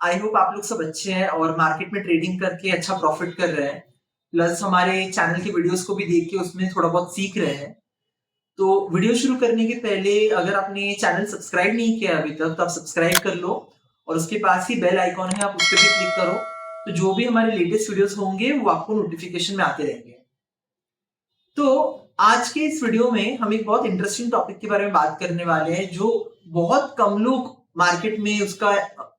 I hope आप लोग सब अच्छे हैं और मार्केट में ट्रेडिंग करके अच्छा प्रॉफिट कर रहे हैं। प्लस हमारे चैनल की वीडियोस को भी देख के उसमें थोड़ा बहुत सीख रहे हैं। तो वीडियो शुरू करने के पहले अगर आपने चैनल सब्सक्राइब नहीं किया अभी तक तो आप सब्सक्राइब कर लो और उसके पास ही बेल आइकॉन है, आप उस पर भी क्लिक करो। तो जो भी हमारे लेटेस्ट वीडियोस होंगे वो आपको नोटिफिकेशन में आते रहेंगे। तो आज के इस वीडियो में हम एक बहुत इंटरेस्टिंग टॉपिक के बारे में बात करने वाले हैं जो बहुत कम लोग मार्केट में उसका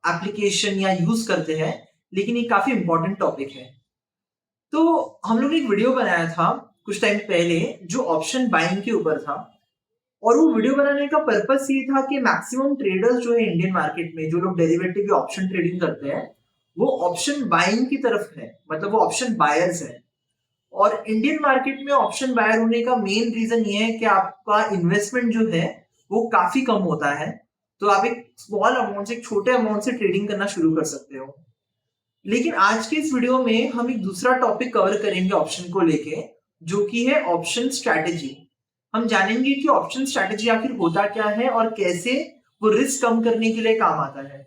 एप्लीकेशन या यूज करते हैं, लेकिन ये काफी इंपॉर्टेंट टॉपिक है। तो हम लोग ने एक वीडियो बनाया था कुछ टाइम पहले जो ऑप्शन बाइंग के ऊपर था, और वो वीडियो बनाने का पर्पस ये था कि मैक्सिमम ट्रेडर्स जो है इंडियन मार्केट में, जो लोग डेरिवेटिव या ऑप्शन ट्रेडिंग करते हैं, वो ऑप्शन बाइंग की तरफ है, मतलब वो ऑप्शन बायर्स है। और इंडियन मार्केट में ऑप्शन बायर होने का मेन रीजन ये है कि आपका इन्वेस्टमेंट जो है वो काफी कम होता है। तो आप एक स्मॉल अमाउंट से, एक छोटे अमाउंट से ट्रेडिंग करना शुरू कर सकते हो। लेकिन आज के इस वीडियो में हम एक दूसरा टॉपिक कवर करेंगे ऑप्शन को लेके, जो कि है ऑप्शन स्ट्रैटेजी। हम जानेंगे कि ऑप्शन स्ट्रैटेजी आखिर होता क्या है और कैसे वो रिस्क कम करने के लिए काम आता है।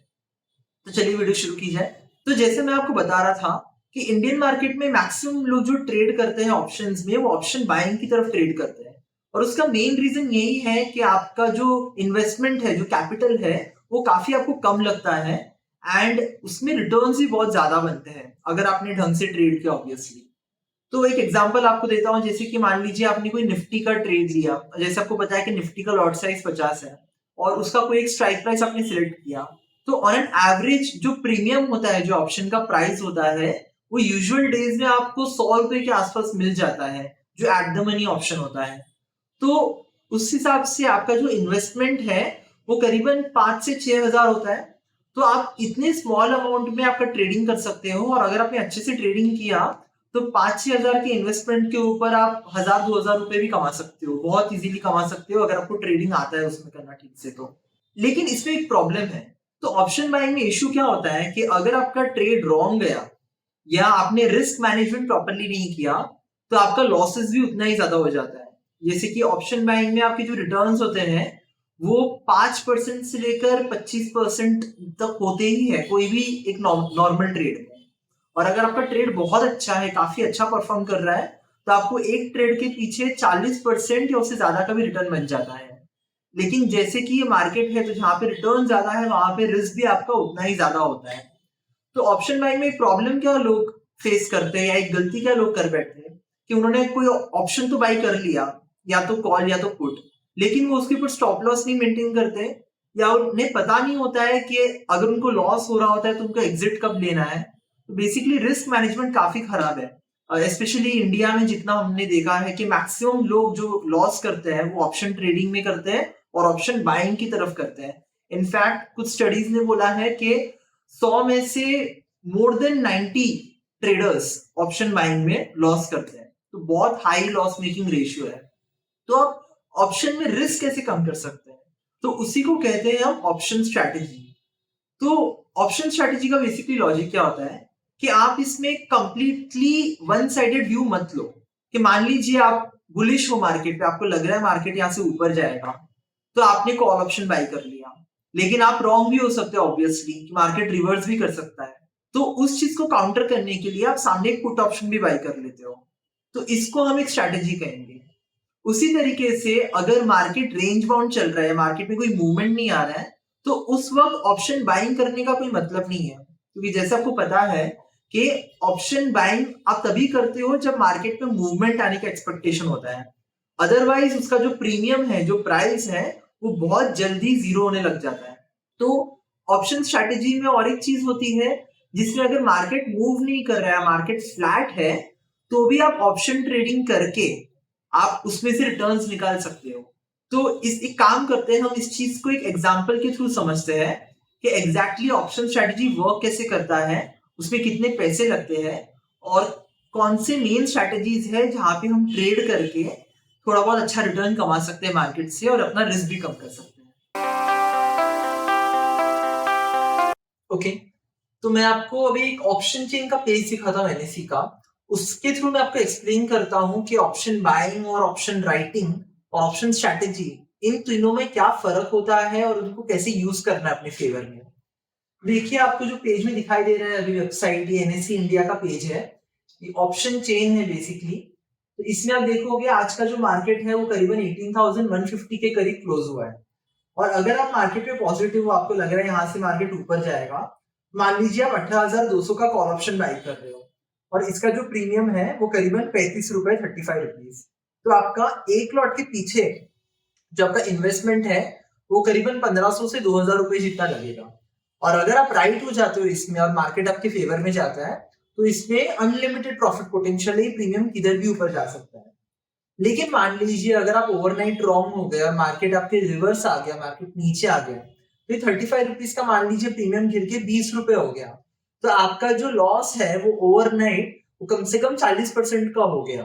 तो चलिए वीडियो शुरू की जाए। तो जैसे मैं आपको बता रहा था कि इंडियन मार्केट में मैक्सिमम लोग जो ट्रेड करते हैं ऑप्शंस में, वो ऑप्शन बाइंग की तरफ ट्रेड करते हैं। और उसका मेन रीजन यही है कि आपका जो इन्वेस्टमेंट है, जो कैपिटल है, वो काफी आपको कम लगता है एंड उसमें रिटर्न्स भी बहुत ज्यादा बनते हैं अगर आपने ढंग से ट्रेड किया ऑब्वियसली। तो एक एग्जांपल आपको देता हूं, जैसे कि मान लीजिए आपने कोई निफ्टी का ट्रेड लिया। जैसे आपको पता है कि निफ्टी का लॉट साइज 50 है और उसका कोई एक स्ट्राइक प्राइस आपने सिलेक्ट किया। तो ऑन एन एवरेज जो प्रीमियम होता है, जो ऑप्शन का प्राइस होता है, वो यूजुअल डेज में आपको 100 रुपए के आसपास मिल जाता है, जो एट द मनी ऑप्शन होता है। तो उस हिसाब से आपका जो इन्वेस्टमेंट है वो करीबन 5 से 6 हजार होता है। तो आप इतने स्मॉल अमाउंट में आपका ट्रेडिंग कर सकते हो, और अगर आपने अच्छे से ट्रेडिंग किया तो 5-6 हजार के इन्वेस्टमेंट के ऊपर आप 1000-2000 रुपए भी कमा सकते हो, बहुत इजीली कमा सकते हो अगर आपको ट्रेडिंग आता है उसमें करना ठीक से। तो लेकिन इसमें एक प्रॉब्लम है। तो ऑप्शन बाइंग में इश्यू क्या होता है कि अगर आपका ट्रेड रॉन्ग गया या आपने रिस्क मैनेजमेंट प्रॉपरली नहीं किया तो आपका लॉसेस भी उतना ही ज्यादा हो जाता है। जैसे कि ऑप्शन बाइंग में आपके जो रिटर्न्स होते हैं वो 5% से लेकर 25% तक होते ही है कोई भी एक नॉर्मल ट्रेड में। और अगर आपका ट्रेड बहुत अच्छा है, काफी अच्छा परफॉर्म कर रहा है, तो आपको एक ट्रेड के पीछे 40% या उससे ज्यादा का भी रिटर्न बन जाता है। लेकिन जैसे कि ये मार्केट है तो जहां पे रिटर्न ज्यादा है वहां पे रिस्क भी आपका उतना ही ज्यादा होता है। तो ऑप्शन बाइंग में एक प्रॉब्लम क्या लोग फेस करते हैं या एक गलती क्या लोग कर बैठते हैं कि उन्होंने कोई ऑप्शन तो बाई कर लिया, या तो कॉल या तो पुट, लेकिन वो उसके ऊपर स्टॉप लॉस नहीं मेंटेन करते, या उन्हें पता नहीं होता है कि अगर उनको लॉस हो रहा होता है तो उनको एग्जिट कब लेना है। तो बेसिकली रिस्क मैनेजमेंट काफी खराब है, स्पेशली इंडिया में। जितना हमने देखा है कि मैक्सिमम लोग जो लॉस करते हैं वो ऑप्शन ट्रेडिंग में करते हैं और ऑप्शन बाइंग की तरफ करते हैं। इनफैक्ट कुछ स्टडीज ने बोला है कि 100 में से more than 90 traders option buying में लॉस करते हैं। तो बहुत हाई लॉस मेकिंग रेशियो है। तो आप ऑप्शन में रिस्क कैसे कम कर सकते हैं? तो उसी को कहते हैं हम ऑप्शन स्ट्रैटेजी। तो ऑप्शन स्ट्रैटेजी का बेसिकली लॉजिक क्या होता है कि आप इसमें कंप्लीटली वन साइडेड व्यू मत लो। कि मान लीजिए आप बुलिश हो मार्केट पे, आपको लग रहा है मार्केट यहां से ऊपर जाएगा, तो आपने कॉल ऑप्शन बाय कर लिया। लेकिन आप रॉन्ग भी हो सकते हो ऑब्वियसली, कि मार्केट रिवर्स भी कर सकता है। तो उस चीज को काउंटर करने के लिए आप सामने एक पुट ऑप्शन भी बाय कर लेते हो। तो इसको हम एक स्ट्रैटेजी कहेंगे। उसी तरीके से अगर मार्केट रेंज बाउंड चल रहा है, मार्केट में कोई मूवमेंट नहीं आ रहा है, तो उस वक्त ऑप्शन बाइंग करने का कोई मतलब नहीं है, क्योंकि जैसे आपको पता है कि ऑप्शन बाइंग आप तभी करते हो जब मार्केट में मूवमेंट आने का एक्सपेक्टेशन होता है। अदरवाइज उसका जो प्रीमियम है, जो प्राइस है, वो बहुत जल्दी जीरो होने लग जाता है। तो ऑप्शन स्ट्रैटेजी में और एक चीज होती है जिसमें अगर मार्केट मूव नहीं कर रहा है, मार्केट फ्लैट है, तो भी आप ऑप्शन ट्रेडिंग करके आप उसमें से रिटर्न्स निकाल सकते हो। तो इस एक काम करते हैं, हम इस चीज को एक एग्जांपल के थ्रू समझते हैं कि एग्जैक्टली ऑप्शन स्ट्रैटेजी वर्क कैसे करता है, उसमें कितने पैसे लगते हैं, और कौन से मेन स्ट्रैटेजीज है जहां पे हम ट्रेड करके थोड़ा बहुत अच्छा रिटर्न कमा सकते हैं मार्केट से और अपना रिस्क भी कम कर सकते हैं। ओके, तो मैं आपको अभी एक ऑप्शन चेन का पेज सिखाता हूँ एनएससी का। उसके थ्रू मैं आपको एक्सप्लेन करता हूँ कि ऑप्शन बाइंग और ऑप्शन राइटिंग और ऑप्शन स्ट्रैटेजी, इन तीनों में क्या फर्क होता है और उनको कैसे यूज करना है अपने फेवर में। देखिए आपको जो पेज में दिखाई दे रहा है अभी वेबसाइट, ये एनएससी इंडिया का पेज है, ये ऑप्शन चेन है बेसिकली। तो इसमें आप देखोगे आज का जो मार्केट है वो करीबन 18,150 के करीब क्लोज हुआ है। और अगर आप मार्केट में पॉजिटिव हो, आपको लग रहा है यहाँ से मार्केट ऊपर जाएगा, मान लीजिए आप 18,200 का कॉल ऑप्शन बाई कर रहे हो और इसका जो प्रीमियम है वो करीबन 35 रुपए 35 रुपीज। तो आपका एक लॉट के पीछे जो आपका इन्वेस्टमेंट है वो करीबन 1500 से 2000 रुपए जितना लगेगा। और अगर आप राइट हो जाते हो इसमें और मार्केट आपके फेवर में जाता है तो इसमें अनलिमिटेड प्रॉफिट पोटेंशियल है, प्रीमियम किधर भी ऊपर जा सकता है। लेकिन मान लीजिए अगर आप ओवरनाइट रॉन्ग हो गए और मार्केट आपके रिवर्स आ गया, मार्केट नीचे आ गया, तो 35 रुपीज का मान लीजिए प्रीमियम गिर के 20 रुपए हो गया, तो आपका जो लॉस है वो ओवरनाइट वो कम से कम 40% का हो गया।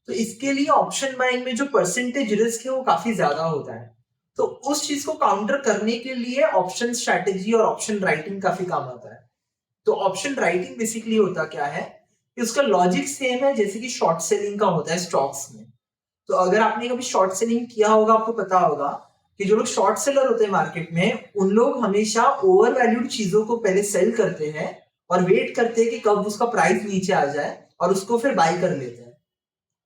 तो इसके लिए ऑप्शन बाइंग में जो परसेंटेज रिस्क है वो काफी ज्यादा होता है। तो उस चीज को काउंटर करने के लिए ऑप्शन स्ट्रैटेजी और ऑप्शन राइटिंग काफी काम आता है। तो ऑप्शन राइटिंग बेसिकली होता क्या है कि उसका लॉजिक सेम है जैसे कि शॉर्ट सेलिंग का होता है स्टॉक्स में। तो अगर आपने कभी शॉर्ट सेलिंग किया होगा आपको पता होगा कि जो लोग शॉर्ट सेलर होते हैं मार्केट में उन लोग हमेशा ओवर वैल्यूड चीजों को पहले सेल करते हैं और वेट करते हैं कि कब उसका प्राइस नीचे आ जाए और उसको फिर बाई कर लेते हैं।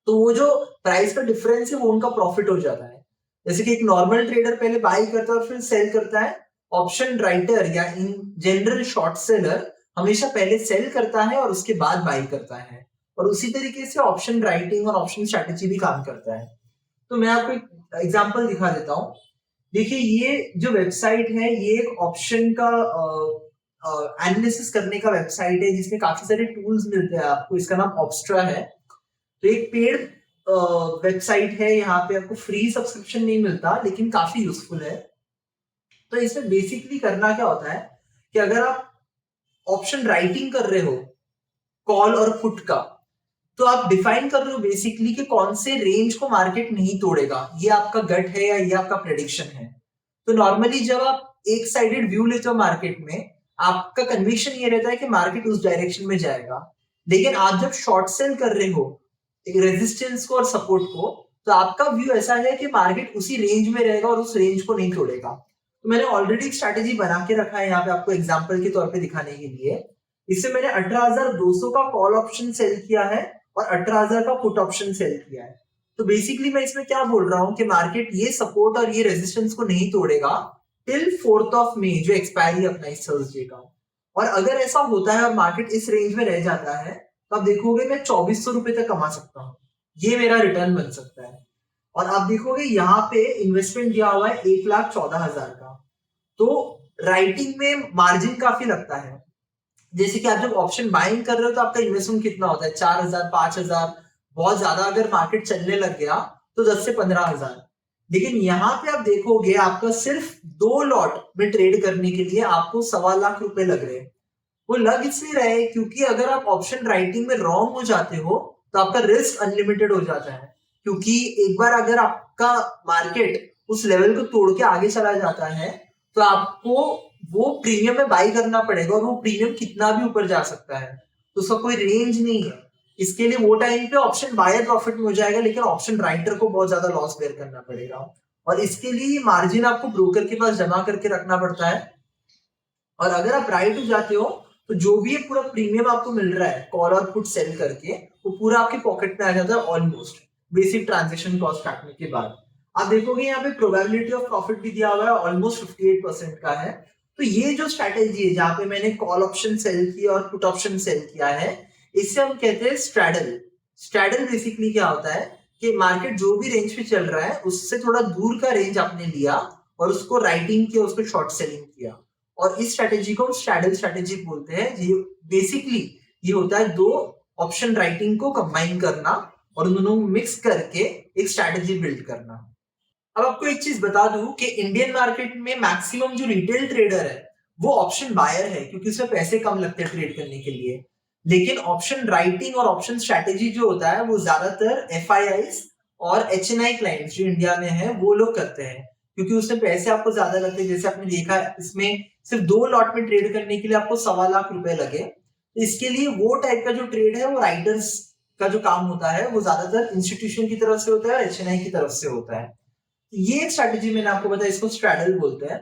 तो वो जो प्राइस का डिफरेंस है वो उनका प्रॉफिट हो जाता है। जैसे कि एक नॉर्मल ट्रेडर पहले बाई करता है और फिर सेल करता है, ऑप्शन राइटर या इन जनरल शॉर्ट सेलर हमेशा पहले सेल करता है और उसके बाद बाई करता है। और उसी तरीके से ऑप्शन राइटिंग और ऑप्शन स्ट्रैटेजी भी काम करता है। तो मैं आपको एक एग्जांपल दिखा देता हूँ। देखिए ये जो वेबसाइट है ये एक ऑप्शन का एनालिसिस करने का वेबसाइट है जिसमें काफी सारे टूल्स मिलते हैं आपको। इसका नाम ऑब्स्ट्रा है। तो एक पेड वेबसाइट है, यहाँ पे आपको फ्री सब्सक्रिप्शन नहीं मिलता लेकिन काफी यूजफुल है। तो इसमें बेसिकली करना क्या होता है कि अगर आप ऑप्शन राइटिंग कर रहे हो कॉल और पुट का, तो आप डिफाइन कर रहे हो बेसिकली कि कौन से रेंज को मार्केट नहीं तोड़ेगा, ये आपका गट है या ये आपका प्रेडिक्शन है। तो नॉर्मली जब आप एक साइडेड व्यू लेते हो मार्केट में, आपका कन्विक्शन ये रहता है कि मार्केट उस डायरेक्शन में जाएगा। लेकिन आप जब शॉर्ट सेल कर रहे हो रेजिस्टेंस को और सपोर्ट को, तो आपका व्यू ऐसा है कि मार्केट उसी रेंज में रहेगा और उस रेंज को नहीं तोड़ेगा। तो मैंने ऑलरेडी एक स्ट्रैटेजी बना के रखा है यहाँ पे आपको एग्जांपल के तौर पे दिखाने के लिए। इससे मैंने 18,200 का कॉल ऑप्शन सेल किया है और 18,000 का पुट ऑप्शन सेल किया है। तो बेसिकली मैं इसमें क्या बोल रहा हूँ कि मार्केट ये सपोर्ट और ये रेजिस्टेंस को नहीं तोड़ेगा टिल 4th ऑफ मई, जो एक्सपायरी अपना इस थर्सडे का। और अगर ऐसा होता है और मार्केट इस रेंज में रह जाता है तो आप देखोगे मैं 2400 रुपए तक कमा सकता हूँ, ये मेरा रिटर्न बन सकता है। और आप देखोगे यहाँ पे इन्वेस्टमेंट दिया हुआ है 1,14,000 का। तो राइटिंग में मार्जिन काफी लगता है। जैसे कि आप जब ऑप्शन बाइंग कर रहे हो तो आपका इन्वेस्टमेंट कितना होता है, 4,000 5,000, बहुत ज्यादा अगर मार्केट चलने लग गया तो 10 से 15,000। लेकिन यहाँ पे आप देखोगे आपका सिर्फ 2 लॉट में ट्रेड करने के लिए आपको 1.25 लाख रुपए लग रहे हैं। वो लग इसलिए रहे क्योंकि अगर आप ऑप्शन राइटिंग में रॉन्ग हो जाते हो तो आपका रिस्क अनलिमिटेड हो जाता है। क्योंकि एक बार अगर आपका मार्केट उस लेवल को तोड़ के आगे चला जाता है तो आपको वो प्रीमियम में बाई करना पड़ेगा और वो प्रीमियम कितना भी ऊपर जा सकता है, तो उसका कोई रेंज नहीं है। इसके लिए वो टाइम पे ऑप्शन बायर प्रॉफिट में हो जाएगा लेकिन ऑप्शन राइटर को बहुत ज्यादा लॉस बेयर करना पड़ेगा। और इसके लिए मार्जिन आपको ब्रोकर के पास जमा करके रखना पड़ता है। और अगर आप राइट हो जाते हो तो जो भी ये पूरा प्रीमियम आपको मिल रहा है कॉल और पुट सेल करके, वो पूरा आपके पॉकेट में आ जाता है ऑलमोस्ट, बेसिक ट्रांजेक्शन कॉस्ट काटने के बाद। आप देखोगे यहाँ पे प्रोबेबिलिटी ऑफ प्रॉफिट भी दिया हुआ है, ऑलमोस्ट 58% का है। तो ये जो स्ट्रैटेजी है जहाँ पे मैंने कॉल ऑप्शन सेल किया और पुट ऑप्शन सेल किया है, इससे हम कहते हैं स्ट्रैडल। स्ट्रैडल बेसिकली क्या होता है कि मार्केट जो भी रेंज पे चल रहा है उससे थोड़ा दूर का रेंज आपने लिया और उसको राइटिंग किया, उसको शॉर्ट सेलिंग किया। और इस स्ट्रैटेजी को स्ट्रैडल स्ट्रैटेजी बोलते हैं। ये बेसिकली ये होता है दो ऑप्शन राइटिंग को कंबाइन करना और दोनों मिक्स करके एक स्ट्रैटेजी बिल्ड करना। अब आपको एक चीज बता दूं कि इंडियन मार्केट में मैक्सिमम जो रिटेल ट्रेडर है वो ऑप्शन बायर है क्योंकि उसमें पैसे कम लगते हैं ट्रेड करने के लिए। लेकिन ऑप्शन राइटिंग और ऑप्शन स्ट्रैटेजी जो होता है वो ज्यादातर FIIs और HNI क्लाइंट्स जो इंडिया में है वो लोग करते हैं क्योंकि उसमें पैसे आपको ज्यादा लगते हैं। जैसे आपने देखा इसमें सिर्फ 2 लॉट में ट्रेड करने के लिए आपको 1.25 लाख रुपए लगे। तो इसके लिए वो टाइप का जो ट्रेड है वो राइटर्स का जो काम होता है वो ज्यादातर इंस्टीट्यूशन की तरफ से होता है और HNI की तरफ से होता है। ये एक स्ट्रैटेजी मैंने आपको बताया, इसको स्ट्रैडल बोलते हैं।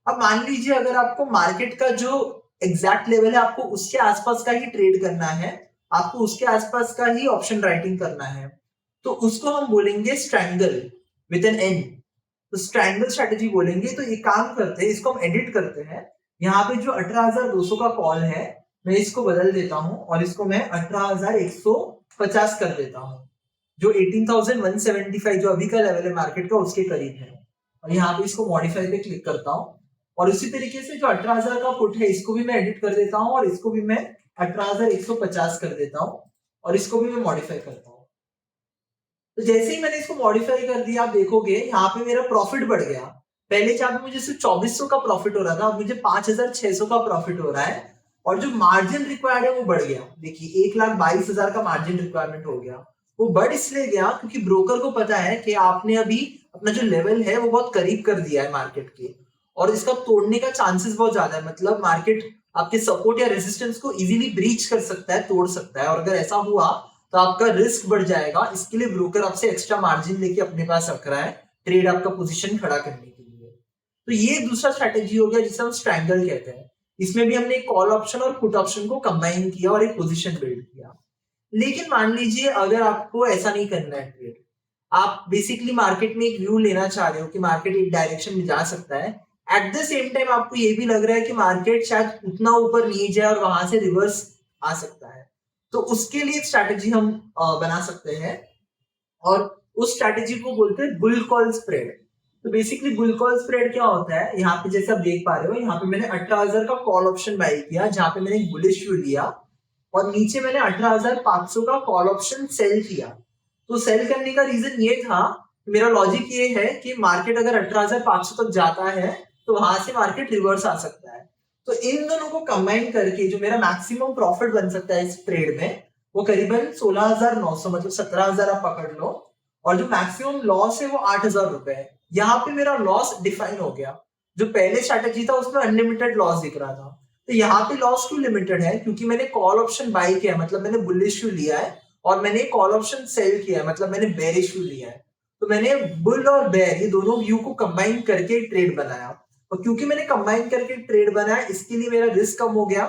अब मान लीजिए अगर आपको मार्केट का जो एग्जैक्ट लेवल है, आपको उसके आसपास का ही ट्रेड करना है, आपको उसके आसपास का ही ऑप्शन राइटिंग करना है, तो उसको हम बोलेंगे स्ट्रैंगल विद एन एन। तो स्ट्रैंगल स्ट्रेटेजी बोलेंगे। तो ये काम करते हैं, इसको हम एडिट करते हैं। यहाँ पे जो 18,200 का कॉल है, मैं इसको बदल देता हूँ और इसको मैं 18,150 कर देता हूँ, जो 18,175 जो अभी का लेवल है मार्केट का उसके करीब है। और यहाँ पे इसको मॉडिफाई पे क्लिक करता हूँ और उसी तरीके से जो 18,000 का पुट है इसको भी मैं एडिट कर देता हूँ और इसको भी मैं 18,150 कर देता हूँ और इसको भी मैं मॉडिफाई करता हूँ। तो जैसे ही मैंने इसको मॉडिफाई कर दिया, आप देखोगे यहाँ पे मेरा प्रॉफिट बढ़ गया। पहले जहाँ पे मुझे सिर्फ 2400 का प्रॉफिट हो रहा था, अब मुझे 5,600 का प्रॉफिट हो रहा है और जो मार्जिन रिक्वायर्ड है वो बढ़ गया। देखिए 1,22,000 का मार्जिन रिक्वायरमेंट हो गया। वो बढ़ इसलिए गया क्योंकि ब्रोकर को पता है कि आपने अभी अपना जो लेवल है वो बहुत करीब कर दिया है मार्केट के, और इसका तोड़ने का चांसेस बहुत ज्यादा है। मतलब मार्केट आपके सपोर्ट या रेजिस्टेंस को इजीली ब्रीच कर सकता है, तोड़ सकता है, और अगर ऐसा हुआ तो आपका रिस्क बढ़ जाएगा। इसके लिए ब्रोकर आपसे एक्स्ट्रा मार्जिन लेके अपने पास रख रहा है ट्रेड आपका पोजीशन खड़ा करने के लिए। तो ये दूसरा स्ट्रैटेजी हो गया जिसे हम स्ट्रैंगल कहते हैं। इसमें भी हमने कॉल ऑप्शन और पुट ऑप्शन को कंबाइन किया और एक पोजीशन बिल्ड किया। लेकिन मान लीजिए अगर आपको ऐसा नहीं करना है ट्रेड, आप बेसिकली मार्केट में एक व्यू लेना चाह रहे हो कि मार्केट एक डायरेक्शन में जा सकता है, एट द सेम टाइम आपको ये भी लग रहा है कि मार्केट शायद उतना ऊपर नहीं जाए और वहां से रिवर्स आ सकता है, तो उसके लिए एक स्ट्रैटेजी हम बना सकते हैं और उस स्ट्रैटेजी को बोलते हैं बुल कॉल स्प्रेड। तो बेसिकली बुल कॉल स्प्रेड क्या होता है, यहाँ पे जैसे आप देख पा रहे हो, यहाँ पे मैंने 18,000 का कॉल ऑप्शन बाय किया जहां पे मैंने एक बुलिश व्यू लिया, और नीचे मैंने 18,500 का कॉल ऑप्शन सेल किया। तो सेल करने का रीजन ये था, मेरा लॉजिक ये है कि मार्केट अगर 18,500 तक जाता है तो वहां से मार्केट रिवर्स आ सकता है। तो इन दोनों को कंबाइन करके जो मेरा मैक्सिमम प्रॉफिट बन सकता है इस ट्रेड में वो करीबन 16,900, मतलब 17,000 आप पकड़ लो, और जो मैक्सिमम लॉस है वो 8,000 रुपए है। यहाँ पे मेरा लॉस डिफाइन हो गया। जो पहले स्ट्रैटेजी था उसमें अनलिमिटेड लॉस दिख रहा था, तो यहाँ पे लॉस क्यों लिमिटेड है, क्योंकि मैंने कॉल ऑप्शन बाय किया, मतलब मैंने बुलिश व्यू लिया है, और मैंने कॉल ऑप्शन सेल किया है, मतलब मैंने बेरिश व्यू लिया है। तो मैंने बुल और बेर ये दोनों व्यू को कंबाइन करके ट्रेड बनाया, और क्योंकि मैंने कंबाइन करके ट्रेड बनाया इसके लिए मेरा रिस्क कम हो गया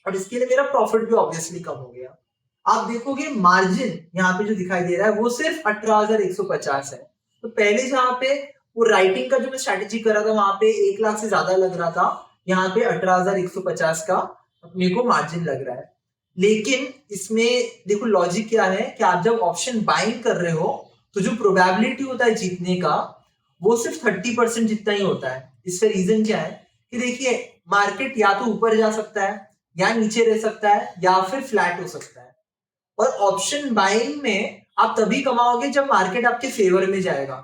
और इसके लिए मेरा प्रॉफिट भी ऑब्वियसली कम हो गया। आप देखोगे मार्जिन यहाँ पे जो दिखाई दे रहा है वो सिर्फ 18,150 है। तो पहले जहाँ पे वो राइटिंग का जो मैं स्ट्रैटेजी कर रहा था वहां पे 1 लाख से ज्यादा लग रहा था, यहाँ पे 18,150 का अपने को मार्जिन लग रहा है। लेकिन इसमें देखो लॉजिक क्या है कि आप जब ऑप्शन बाइंग कर रहे हो तो जो प्रोबेबिलिटी होता है जीतने का वो सिर्फ 30% जितना ही होता है। इसका रीजन क्या है कि देखिए मार्केट या तो ऊपर जा सकता है या नीचे रह सकता है या फिर फ्लैट हो सकता है, और ऑप्शन बाइंग में आप तभी कमाओगे जब मार्केट आपके फेवर में जाएगा।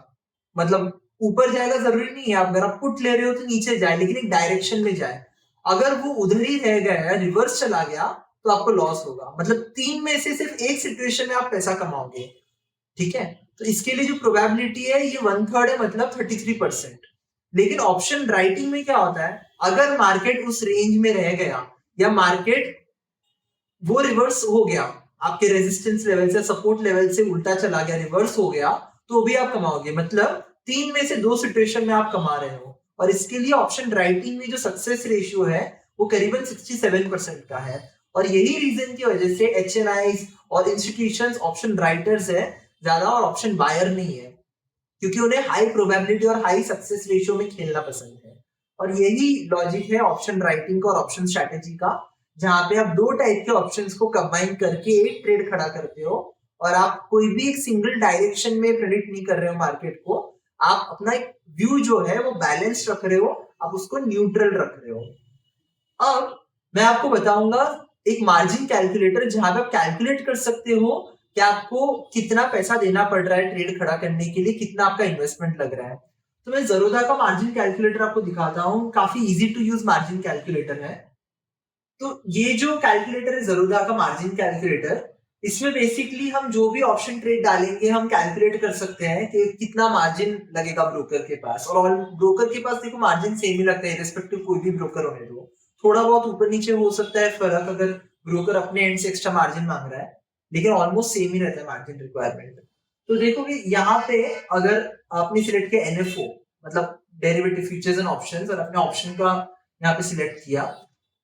मतलब ऊपर जाएगा जरूरी नहीं है, अगर आप पुट ले रहे हो तो नीचे जाए लेकिन एक डायरेक्शन में जाए। अगर वो उधर ही रह गया, रिवर्स चला गया, तो आपको लॉस होगा। मतलब 3 में से सिर्फ एक सिचुएशन में आप पैसा कमाओगे, ठीक है। तो इसके लिए जो प्रोबेबिलिटी है ये 1/3 है, मतलब 33%। लेकिन ऑप्शन राइटिंग में क्या होता है, अगर मार्केट उस रेंज में रह गया या मार्केट वो रिवर्स हो गया आपके रेजिस्टेंस लेवल से, सपोर्ट लेवल से उल्टा चला गया, रिवर्स हो गया, तो भी आप कमाओगे। मतलब 3 में से 2 सिचुएशन में आप कमा रहे हो, और इसके लिए ऑप्शन राइटिंग में जो सक्सेस रेशियो है वो करीबन 67% का है। और यही रीजन की वजह से HNIs और इंस्टीट्यूशंस ऑप्शन राइटर्स है ज्यादा और ऑप्शन बायर नहीं है, क्योंकि उन्हें हाई प्रोबेबिलिटी और हाई सक्सेस रेशियो में खेलना पसंद है। और यही लॉजिक है ऑप्शन राइटिंग का और ऑप्शन स्ट्रैटेजी का, जहां पे आप 2 टाइप के ऑप्शंस को कंबाइन करके एक ट्रेड खड़ा करते हो, और आप कोई भी एक सिंगल डायरेक्शन में प्रेडिक्ट नहीं कर रहे हो मार्केट को, आप अपना एक व्यू जो है वो बैलेंस रख रहे हो, आप उसको न्यूट्रल रख रहे हो। अब मैं आपको बताऊंगा एक मार्जिन कैलकुलेटर जहां पे आप कैलकुलेट कर सकते हो कि आपको कितना पैसा देना पड़ रहा है ट्रेड खड़ा करने के लिए, कितना आपका इन्वेस्टमेंट लग रहा है। तो मैं ज़रोधा का मार्जिन कैलकुलेटर आपको दिखाता हूँ, काफी easy to use margin calculator है। तो ये जो कैलकुलेटर है ज़रोधा का मार्जिन कैलकुलेटर, इसमें बेसिकली हम जो भी ऑप्शन ट्रेड डालेंगे हम कैलकुलेट कर सकते हैं कि कितना मार्जिन लगेगा ब्रोकर के पास। और ब्रोकर के पास देखो मार्जिन सेम ही लगता है, रिस्पेक्टिव कोई भी ब्रोकर होने दो, थोड़ा बहुत ऊपर नीचे हो सकता है फर्क अगर ब्रोकर अपने एंड से एक्स्ट्रा मार्जिन मांग रहा है, लेकिन ऑलमोस्ट सेम ही रहता है मार्जिन रिक्वायरमेंट। तो देखोगे यहाँ पे अगर आपने सिलेक्ट किया NFO, मतलब डेरिवेटिव फ्यूचर्स एंड ऑप्शंस, और अपने ऑप्शन का यहाँ पे सिलेक्ट किया,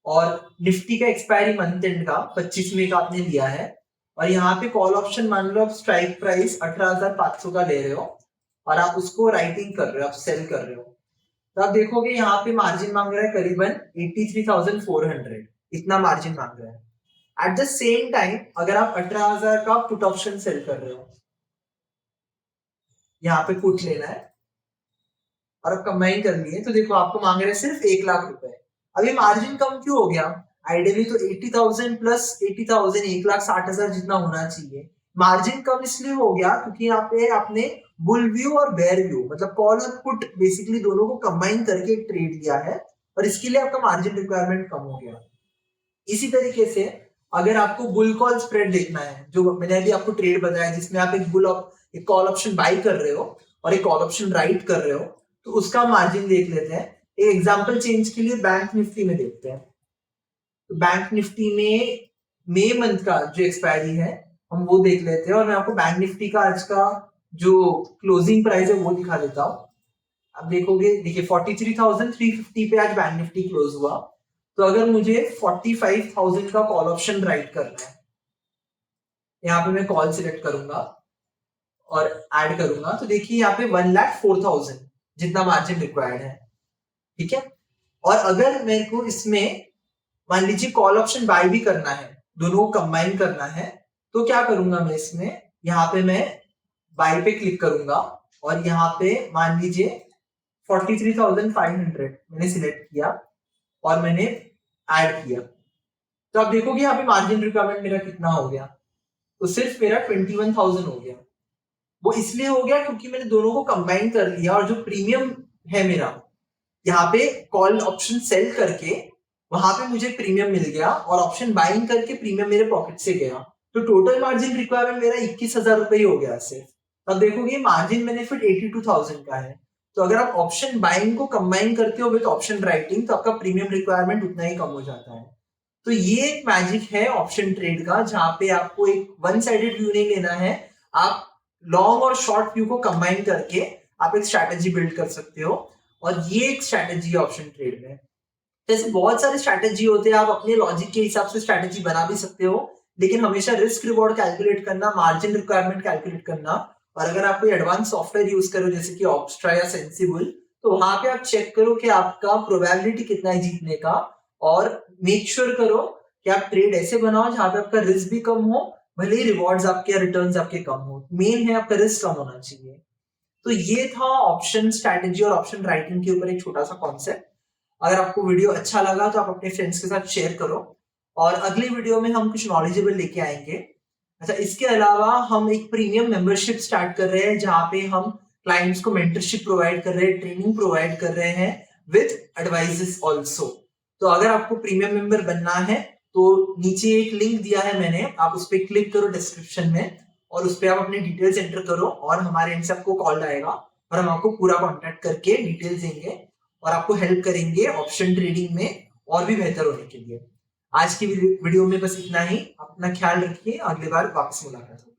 और निफ्टी का एक्सपायरी मंथ एंड का 25 मई का आपने लिया है, और यहाँ पे कॉल ऑप्शन मान लो आप स्ट्राइक प्राइस 18,500 का ले रहे हो और आप उसको राइटिंग कर रहे हो, आप सेल कर रहे हो, तो आप देखोगे यहाँ पे मार्जिन मांग रहा है करीबन 83,400, इतना मार्जिन मांग रहा है। एट द सेम टाइम अगर आप 18,000 का पुट ऑप्शन सेल कर रहे हो, यहाँ पे पुट लेना है और अब कंबाइन करनी है, तो देखो आपको मांग रहे हैं सिर्फ 1,00,000 रुपए। अभी मार्जिन कम क्यों हो गया? आइडियली तो 80,000 प्लस 80,000 1,60,000 जितना होना चाहिए। मार्जिन कम इसलिए हो गया क्योंकि यहाँ पे आपने बुल व्यू और बेयर व्यू मतलब कॉल और पुट बेसिकली दोनों को कंबाइन करके एक ट्रेड लिया है, और इसके लिए आपका मार्जिन रिक्वायरमेंट कम हो गया। इसी तरीके से अगर आपको बुल कॉल स्प्रेड देखना है, जो मैंने अभी आपको ट्रेड बताया जिसमें आप एक कॉल ऑप्शन बाई कर रहे हो और एक कॉल ऑप्शन राइट कर रहे हो, तो उसका मार्जिन देख लेते हैं। एक एग्जांपल चेंज के लिए बैंक निफ्टी में देखते हैं। तो बैंक निफ्टी में मई मंथ का जो एक्सपायरी है हम वो देख लेते हैं, और मैं आपको बैंक निफ्टी का आज का जो क्लोजिंग प्राइस है वो दिखा देता हूँ। अब देखोगे, देखिए 43,350 पे आज बैंक निफ्टी क्लोज हुआ। तो अगर मुझे 45,000 का कॉल ऑप्शन राइट करना है, यहाँ पे मैं कॉल सिलेक्ट करूंगा और ऐड करूंगा, तो देखिए यहाँ पे 1,04,000 जितना मार्जिन रिक्वायर्ड है, ठीक है। और अगर मेरे को इसमें मान लीजिए कॉल ऑप्शन बाय भी करना है, दोनों को कंबाइन करना है, तो क्या करूंगा मैं इसमें, यहाँ पे मैं बाय पे क्लिक करूंगा और यहाँ पे मान लीजिए 43,500 मैंने सिलेक्ट किया और मैंने ऐड किया, तो आप देखोगे यहाँ पे मार्जिन रिक्वायरमेंट मेरा कितना हो गया, तो सिर्फ मेरा 21,000 हो गया। वो इसलिए हो गया क्योंकि मैंने दोनों को कंबाइन कर लिया, और जो प्रीमियम है मेरा यहाँ पे कॉल ऑप्शन सेल करके वहां पे मुझे प्रीमियम मिल गया, और ऑप्शन बाइंग करके प्रीमियम मेरे पॉकेट से गया, तो टोटल मार्जिन रिक्वायरमेंट मेरा 21,000 रुपए ही हो गया सिर्फ। अब देखोगे मार्जिन बेनिफिट 82,000 का है, तो अगर आप ऑप्शन बाइंग को कंबाइन करते हो विद ऑप्शन राइटिंग तो आपका प्रीमियम रिक्वायरमेंट उतना ही कम हो जाता है। तो ये एक मैजिक है ऑप्शन ट्रेड का, जहां पे आपको एक वन साइडेड व्यू नहीं लेना है, आप लॉन्ग और शॉर्ट व्यू को कंबाइन करके आप एक स्ट्रैटेजी बिल्ड कर सकते हो, और ये एक स्ट्रैटेजी है ऑप्शन ट्रेड में। जैसे बहुत सारे स्ट्रैटेजी होते हैं, आप अपने लॉजिक के हिसाब से स्ट्रैटेजी बना भी सकते हो, लेकिन हमेशा रिस्क रिवॉर्ड कैलकुलेट करना, मार्जिन रिक्वायरमेंट कैलकुलेट करना, और अगर आप कोई एडवांस सॉफ्टवेयर यूज करो जैसे कि ऑप्स्ट्रा या सेंसिबल, तो वहां पे आप चेक करो कि आपका प्रोबेबिलिटी कितना है जीतने का, और मेक श्योर करो कि आप ट्रेड ऐसे बनाओ जहां पे आपका रिस्क भी कम हो, भले ही रिवॉर्ड्स आपके या रिटर्न्स आपके कम हो, मेन है आपका रिस्क कम होना चाहिए। तो ये था ऑप्शन स्ट्रैटेजी और ऑप्शन राइटिंग के ऊपर एक छोटा सा कॉन्सेप्ट। अगर आपको वीडियो अच्छा लगा तो आप अपने फ्रेंड्स के साथ शेयर करो, और अगली वीडियो में हम कुछ नॉलेजेबल लेके आएंगे। अच्छा, इसके अलावा हम एक प्रीमियम मेंबरशिप स्टार्ट कर रहे हैं जहां पे हम क्लाइंट्स को मेंटरशिप प्रोवाइड कर रहे हैं, ट्रेनिंग प्रोवाइड कर रहे हैं विद एडवाइजेस ऑल्सो। तो अगर आपको प्रीमियम मेंबर बनना है तो नीचे एक लिंक दिया है मैंने, आप उस पर क्लिक करो डिस्क्रिप्शन में, और उस पर आप अपनी डिटेल्स एंटर करो, और हमारे एंड से आपको कॉल आएगा और हम आपको पूरा कॉन्टेक्ट करके डिटेल्स देंगे और आपको हेल्प करेंगे ऑप्शन ट्रेडिंग में और भी बेहतर होने के लिए। आज की वीडियो में बस इतना ही। अपना ख्याल रखिए, अगली बार वापस मुलाकात होगी।